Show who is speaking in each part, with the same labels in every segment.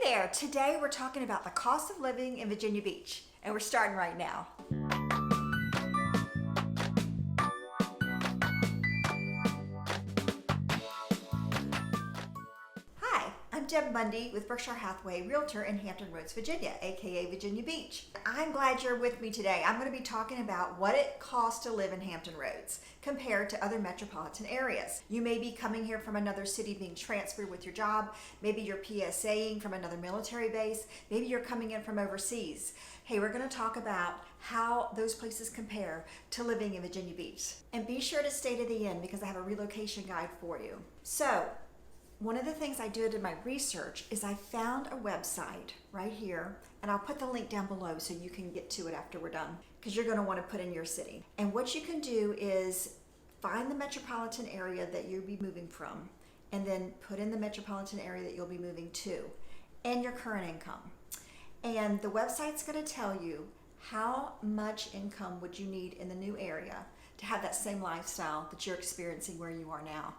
Speaker 1: there, today we're talking about the cost of living in Virginia Beach, and we're starting right now. Hi, I'm Deb Mundy with Berkshire Hathaway, Realtor in Hampton Roads, Virginia, aka Virginia Beach. I'm glad you're with me today. I'm going to be talking about what it costs to live in Hampton Roads compared to other metropolitan areas. You may be coming here from another city being transferred with your job. Maybe you're PSAing from another military base. Maybe you're coming in from overseas. Hey, we're going to talk about how those places compare to living in Virginia Beach. And be sure to stay to the end because I have a relocation guide for you. So, one of the things I did in my research is I found a website right here, and I'll put the link down below so you can get to it after we're done, because you're going to want to put in your city. And what you can do is find the metropolitan area that you'll be moving from, and then put in the metropolitan area that you'll be moving to, and your current income. And the website's going to tell you how much income would you need in the new area to have that same lifestyle that you're experiencing where you are now.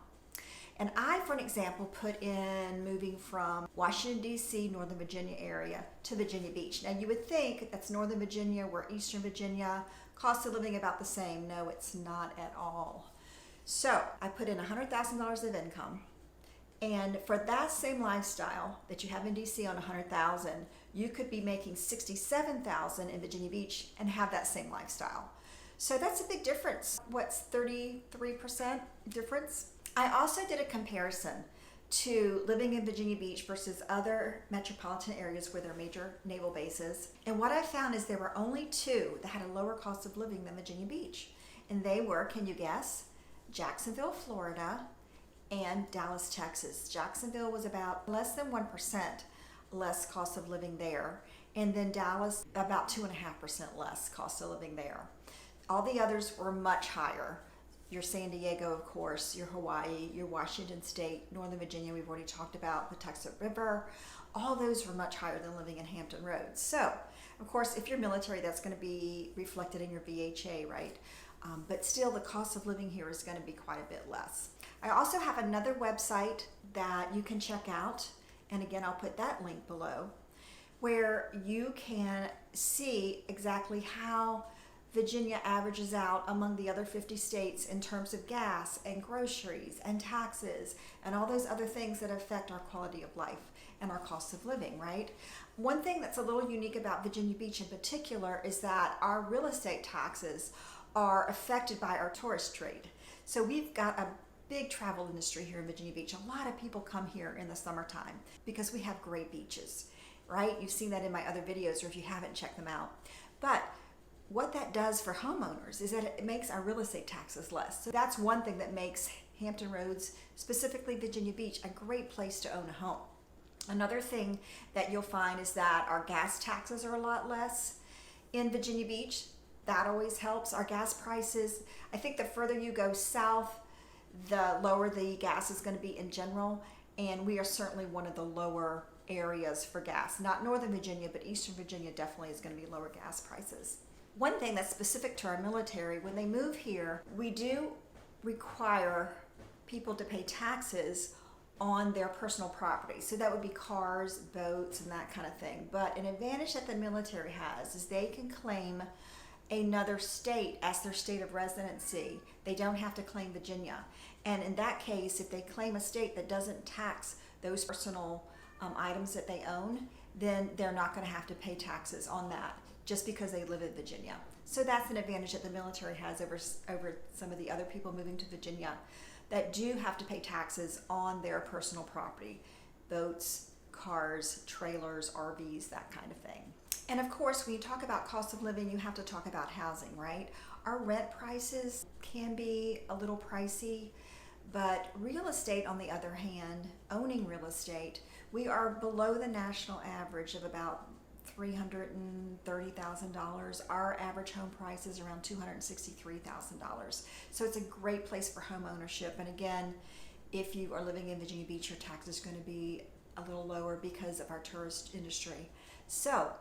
Speaker 1: And I, for an example, put in moving from Washington, D.C., Northern Virginia area to Virginia Beach. Now, you would think that's Northern Virginia, we're Eastern Virginia, cost of living about the same. No, it's not at all. So I put in $100,000 of income. And for that same lifestyle that you have in D.C. on $100,000, you could be making $67,000 in Virginia Beach and have that same lifestyle. So that's a big difference. What's 33% difference? I also did a comparison to living in Virginia Beach versus other metropolitan areas where there are major naval bases. And what I found is there were only two that had a lower cost of living than Virginia Beach. And they were, can you guess? Jacksonville, Florida, and Dallas, Texas. Jacksonville was about less than 1% less cost of living there. And then Dallas, about 2.5% less cost of living there. All the others were much higher. Your San Diego, of course, your Hawaii, your Washington State, Northern Virginia, we've already talked about, the Tuxedo River. All those were much higher than living in Hampton Roads. So, of course, if you're military, that's going to be reflected in your VHA, right? But still, the cost of living here is going to be quite a bit less. I also have another website that you can check out, and again, I'll put that link below, where you can see exactly how Virginia averages out among the other 50 states in terms of gas and groceries and taxes and all those other things that affect our quality of life and our cost of living, right? One thing that's a little unique about Virginia Beach in particular is that our real estate taxes are affected by our tourist trade. So we've got a big travel industry here in Virginia Beach. A lot of people come here in the summertime because we have great beaches, right? You've seen that in my other videos, or if you haven't, check them out. But what that does for homeowners is that it makes our real estate taxes less. So that's one thing that makes Hampton Roads, specifically Virginia Beach, a great place to own a home. Another thing that you'll find is that our gas taxes are a lot less in Virginia Beach. That always helps. Our gas prices, I think the further you go south, the lower the gas is going to be in general. And we are certainly one of the lower areas for gas. Not Northern Virginia, but Eastern Virginia definitely is going to be lower gas prices. One thing that's specific to our military, when they move here, we do require people to pay taxes on their personal property. So that would be cars, boats, and that kind of thing. But an advantage that the military has is they can claim another state as their state of residency. They don't have to claim Virginia. And in that case, if they claim a state that doesn't tax those personal items that they own, then they're not going to have to pay taxes on that just because they live in Virginia. So that's an advantage that the military has over some of the other people moving to Virginia that do have to pay taxes on their personal property, boats, cars, trailers, RVs, that kind of thing. And of course, when you talk about cost of living, you have to talk about housing, right? Our rent prices can be a little pricey, but real estate, on the other hand, owning real estate, we are below the national average of about $330,000. Our average home price is around $263,000. So it's a great place for home ownership. And again, if you are living in Virginia Beach, your tax is going to be a little lower because of our tourist industry. So,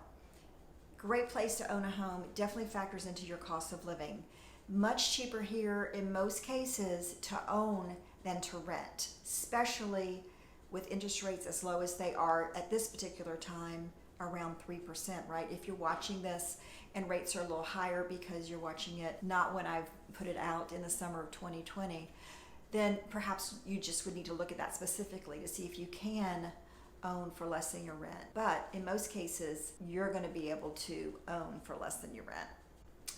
Speaker 1: great place to own a home. It definitely factors into your cost of living. Much cheaper here in most cases to own than to rent, especially with interest rates as low as they are at this particular time, around 3%, right? If you're watching this and rates are a little higher because you're watching it not when I've put it out in the summer of 2020, then perhaps you just would need to look at that specifically to see if you can own for less than your rent. But in most cases, you're going to be able to own for less than your rent.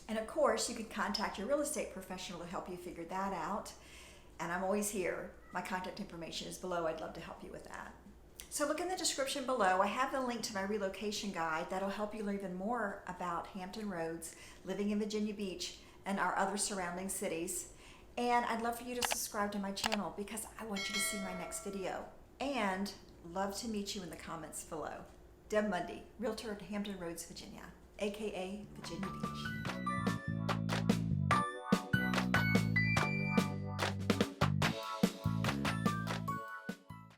Speaker 1: And of course, you can contact your real estate professional to help you figure that out. And I'm always here. My contact information is below. I'd love to help you with that. So look in the description below. I have the link to my relocation guide that'll help you learn even more about Hampton Roads, living in Virginia Beach, and our other surrounding cities. And I'd love for you to subscribe to my channel because I want you to see my next video. And love to meet you in the comments below. Deb Mundy, Realtor at Hampton Roads, Virginia, aka Virginia Beach.